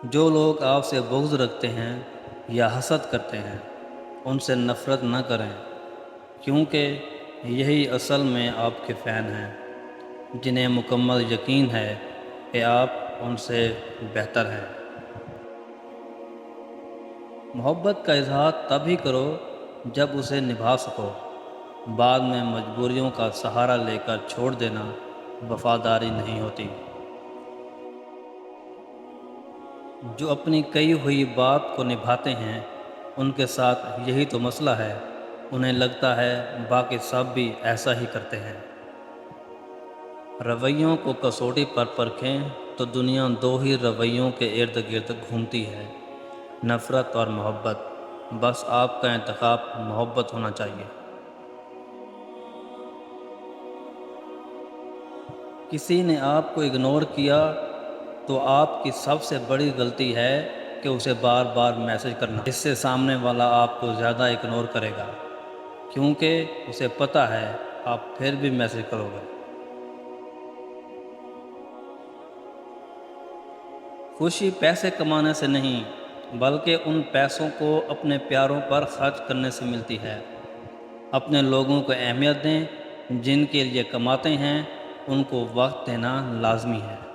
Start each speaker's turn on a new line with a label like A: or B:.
A: جو لوگ آپ سے بغض رکھتے ہیں یا حسد کرتے ہیں ان سے نفرت نہ کریں، کیونکہ یہی اصل میں آپ کے فین ہیں، جنہیں مکمل یقین ہے کہ آپ ان سے بہتر ہیں۔ محبت کا اظہار تب ہی کرو جب اسے نبھا سکو، بعد میں مجبوریوں کا سہارا لے کر چھوڑ دینا وفاداری نہیں ہوتی۔ جو اپنی کہی ہوئی بات کو نبھاتے ہیں ان کے ساتھ یہی تو مسئلہ ہے، انہیں لگتا ہے باقی سب بھی ایسا ہی کرتے ہیں۔ رویوں کو کسوٹی پر پرکھیں تو دنیا دو ہی رویوں کے ارد گرد گھومتی ہے، نفرت اور محبت۔ بس آپ کا انتخاب محبت ہونا چاہیے۔ کسی نے آپ کو اگنور کیا تو آپ کی سب سے بڑی غلطی ہے کہ اسے بار بار میسج کرنا۔ اس سے سامنے والا آپ کو زیادہ اگنور کرے گا، کیونکہ اسے پتہ ہے آپ پھر بھی میسج کرو گے۔ خوشی پیسے کمانے سے نہیں بلکہ ان پیسوں کو اپنے پیاروں پر خرچ کرنے سے ملتی ہے۔ اپنے لوگوں کو اہمیت دیں، جن کے لیے کماتے ہیں ان کو وقت دینا لازمی ہے۔